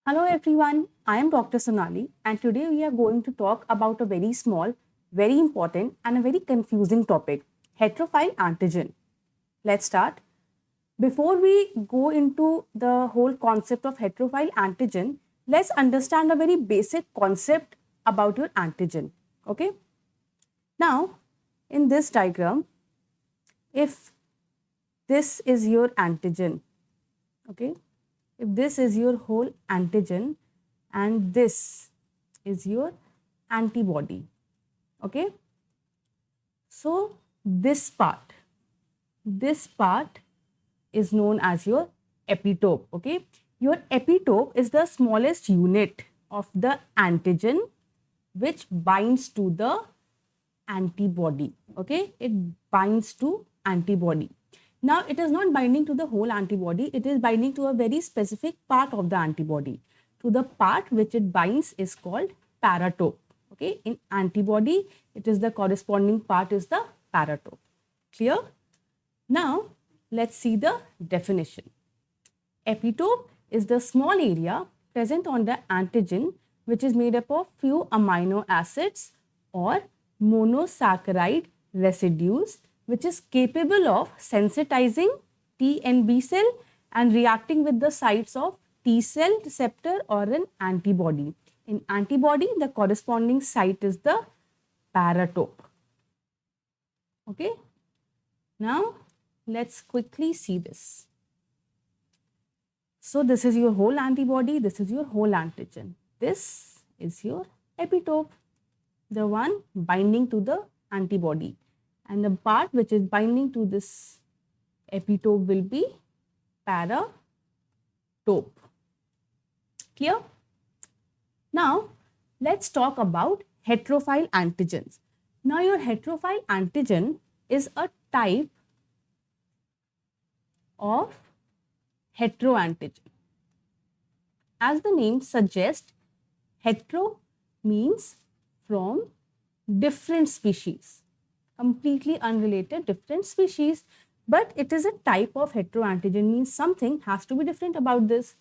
Hello everyone, I am Dr. Sonali and today we are going to talk about a very small, very important and a very confusing topic, heterophile antigen. Let's start. Before we go into the whole concept of heterophile antigen, let's understand a very basic concept about your antigen. Okay. Now, in this diagram, if this is your antigen, okay, if this is your whole antigen and this is your antibody, okay, so this part is known as your epitope. Okay, your epitope is the smallest unit of the antigen which binds to the antibody. Okay, it binds to antibody. Now, it is not binding to the whole antibody, it is binding to a very specific part of the antibody. To the part which it binds is called paratope. Okay, in antibody, it is the corresponding part is the paratope. Clear? Now, let's see the definition. Epitope is the small area present on the antigen which is made up of few amino acids or monosaccharide residues which is capable of sensitizing T and B cell and reacting with the sites of T cell receptor or an antibody. In antibody, the corresponding site is the paratope. Okay. Now, let's quickly see this. So, this is your whole antibody, this is your whole antigen. This is your epitope, the one binding to the antibody. And the part which is binding to this epitope will be paratope. Clear? Now, let's talk about heterophile antigens. Now, your heterophile antigen is a type of heteroantigen. As the name suggests, hetero means from different species, completely unrelated different species, but it is a type of heteroantigen, means something has to be different about this.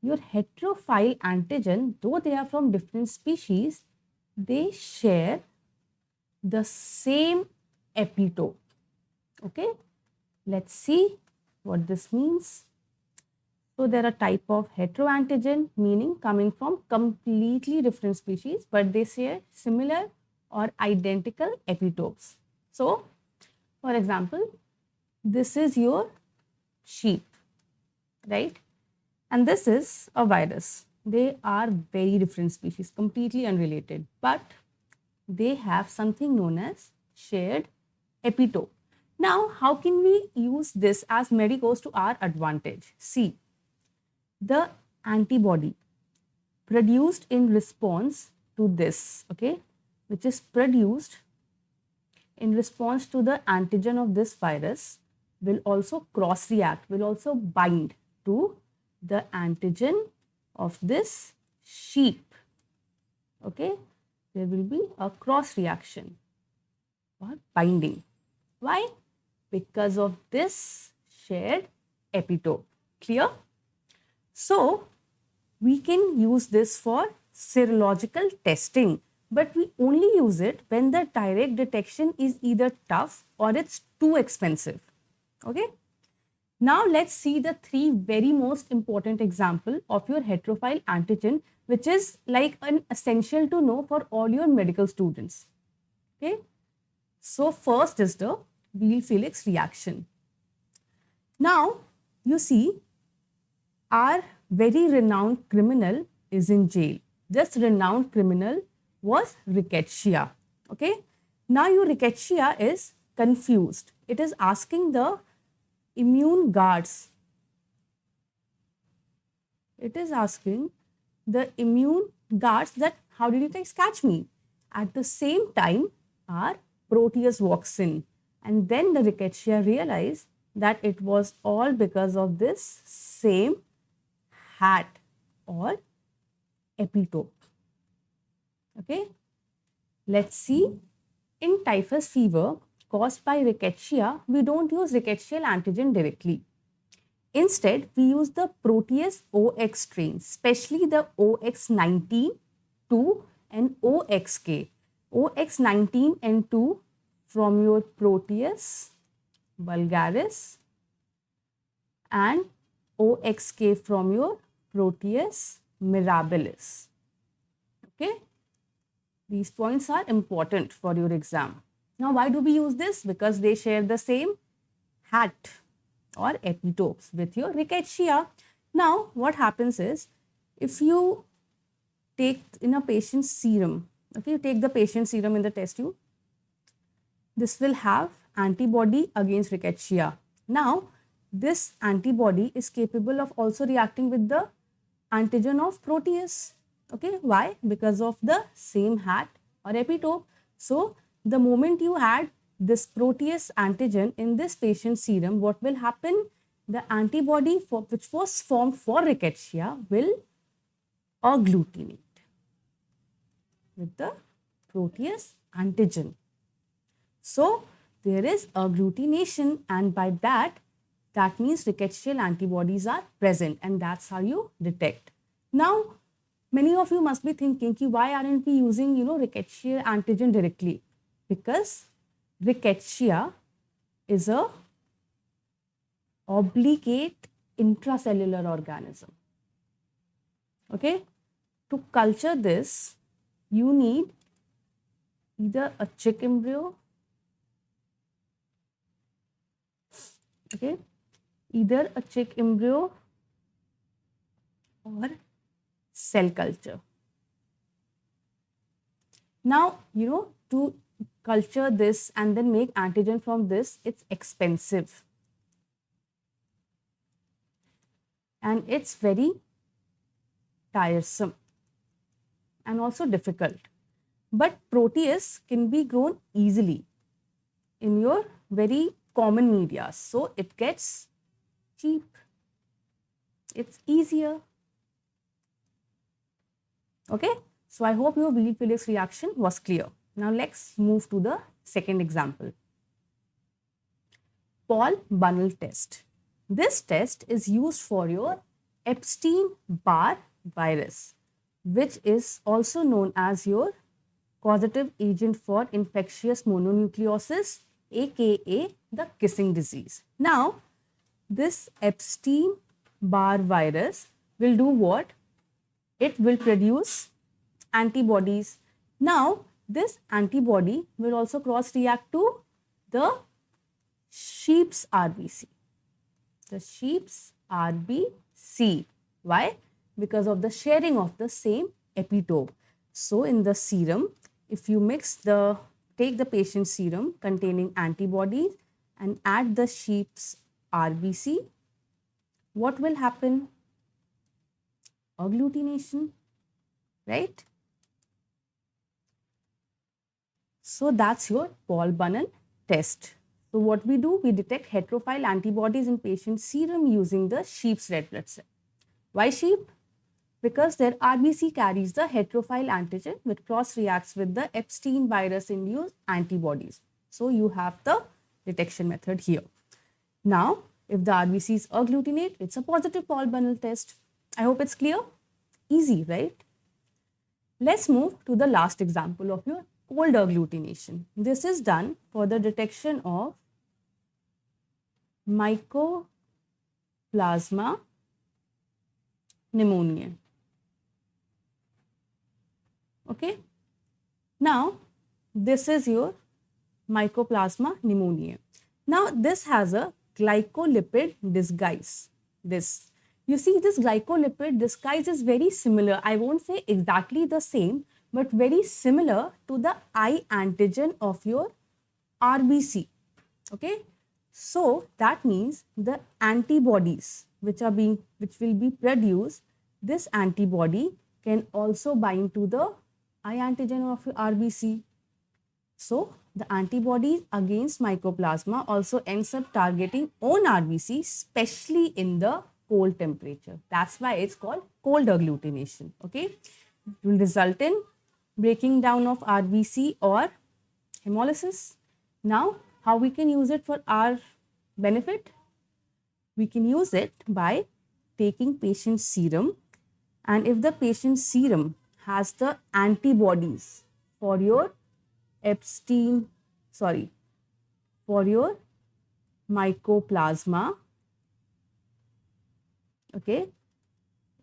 Your heterophile antigen, though they are from different species, they share the same epitope. Okay, let's see what this means. So, there are type of heteroantigen, meaning coming from completely different species, but they share similar or identical epitopes. So, for example, this is your sheep, right? And this is a virus. They are very different species, completely unrelated, but they have something known as shared epitope. Now, how can we use this as medicos to our advantage? See, the antibody produced in response to this, okay, which is produced in response to the antigen of this virus will also cross react, will also bind to the antigen of this sheep. Okay, there will be a cross reaction or binding. Why? Because of this shared epitope. Clear? So, we can use this for serological testing, but we only use it when the direct detection is either tough or it's too expensive. Okay. Now, let's see the three very most important example of your heterophile antigen, which is like an essential to know for all your medical students. Okay. So, first is the Weil Felix reaction. Now, you see, our very renowned criminal is in jail. This renowned criminal was rickettsia. Okay. Now, your rickettsia is confused. It is asking the immune guards. It is asking the immune guards that how did you guys catch me? At the same time, our Proteus walks in, and then the rickettsia realized that it was all because of this same hat or epitope. Okay, let's see. In typhus fever caused by rickettsia, we don't use rickettsial antigen directly. Instead, we use the Proteus OX strain, especially the OX19, 2 and OXK. OX19 and 2 from your Proteus vulgaris and OXK from your Proteus mirabilis. Okay, these points are important for your exam. Now, why do we use this? Because they share the same hat or epitopes with your rickettsia. Now, what happens is, if you take in a patient's serum, okay, you take the patient's serum in the test tube, this will have antibody against rickettsia. Now, this antibody is capable of also reacting with the antigen of Proteus. Okay, why? Because of the same hat or epitope. So, the moment you add this Proteus antigen in this patient's serum, what will happen? The antibody which was formed for rickettsia will agglutinate with the Proteus antigen. So, there is agglutination, and by that means rickettsial antibodies are present, and that's how you detect. Now, many of you must be thinking, why aren't we using, rickettsial antigen directly? Because rickettsia is a obligate intracellular organism. Okay, to culture this, you need either a chick embryo, okay, either a chick embryo or cell culture. Now, to culture this and then make antigen from this, it's expensive. And it's very tiresome and also difficult. But Proteus can be grown easily in your very common media. So it gets cheap. It's easier. Okay. So I hope your Weil Felix reaction was clear. Now let's move to the second example. Paul-Bunnell test. This test is used for your Epstein-Barr virus, which is also known as your causative agent for infectious mononucleosis, aka the kissing disease. Now, this Epstein-Barr virus will do what? It will produce antibodies. Now, this antibody will also cross-react to the sheep's RBC. The sheep's RBC. Why? Because of the sharing of the same epitope. So, in the serum, if you take the patient's serum containing antibodies and add the sheep's RBC, what will happen? Agglutination, right? So that's your Paul-Bunnell test. So what we do, we detect heterophile antibodies in patient serum using the sheep's red blood cell. Why sheep? Because their RBC carries the heterophile antigen which cross-reacts with the Epstein virus-induced antibodies. So you have the detection method here. Now, if the RBCs agglutinate, it's a positive Paul-Bunnell test. I hope it's clear. Easy, right? Let's move to the last example of your cold agglutination. This is done for the detection of Mycoplasma pneumoniae. Okay. Now, this is your Mycoplasma pneumoniae. Now, this has a glycolipid disguise. You see, this glycolipid disguise is very similar. I won't say exactly the same, but very similar to the I antigen of your RBC. Okay. So that means the antibodies which will be produced, this antibody can also bind to the I antigen of your RBC. So the antibodies against mycoplasma also ends up targeting own RBC, especially in the cold temperature. That's why it's called cold agglutination. Okay, it will result in breaking down of RBC or hemolysis. Now, how we can use it for our benefit? We can use it by taking patient's serum, and if the patient's serum has the antibodies for your for your mycoplasma, okay,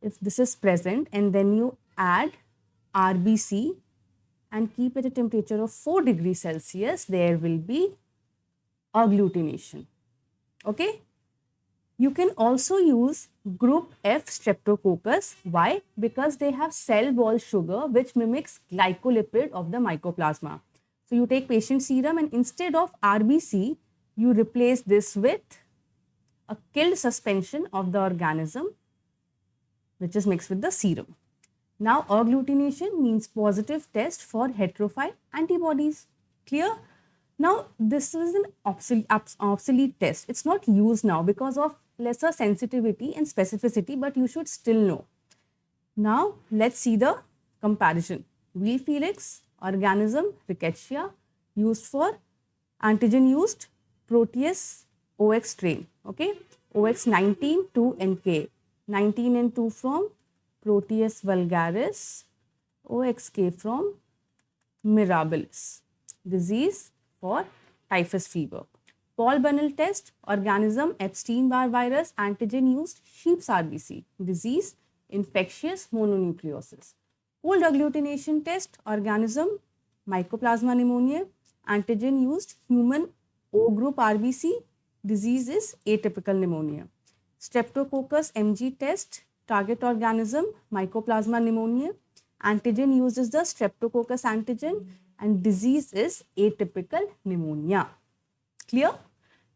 if this is present, and then you add RBC and keep at a temperature of 4 degrees Celsius, there will be agglutination. Okay. You can also use group F streptococcus. Why? Because they have cell wall sugar which mimics glycolipid of the mycoplasma. So you take patient serum and instead of RBC, you replace this with a killed suspension of the organism which is mixed with the serum. Now agglutination means positive test for heterophile antibodies. Clear? Now this is an obsolete test. It's not used now because of lesser sensitivity and specificity, but you should still know. Now let's see the comparison. Weil Felix organism rickettsia used for antigen used Proteus OX strain. Okay, OX 19 2 NK, 19 and 2 from Proteus vulgaris, OXK from mirabilis. Disease for typhus fever. Paul-Bunnell test, organism Epstein-Barr virus, antigen used sheep's RBC. Disease infectious mononucleosis. Cold agglutination test, organism Mycoplasma pneumoniae, antigen used human O group RBC. Disease is atypical pneumonia. Streptococcus MG test, target organism Mycoplasma pneumoniae, antigen used is the Streptococcus antigen and disease is atypical pneumonia. Clear?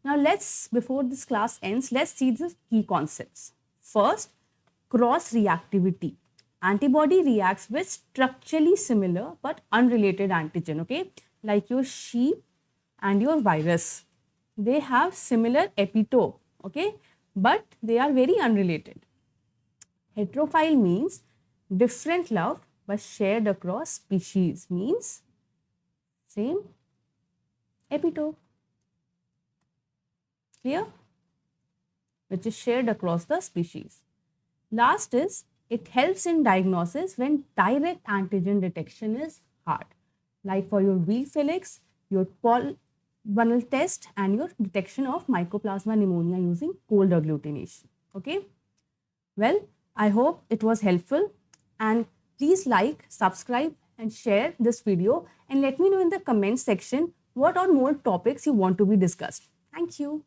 Now before this class ends, let's see the key concepts. First, cross-reactivity. Antibody reacts with structurally similar but unrelated antigen, okay? Like your sheep and your virus. They have similar epitope, okay? But they are very unrelated. Heterophile means different love but shared across species, means same epitope. Clear? Which is shared across the species. Last is, it helps in diagnosis when direct antigen detection is hard. Like for your Weil Felix, your Paul-Bunnell test and your detection of Mycoplasma pneumonia using cold agglutination. Okay? Well, I hope it was helpful and please like, subscribe and share this video and let me know in the comment section what are more topics you want to be discussed. Thank you.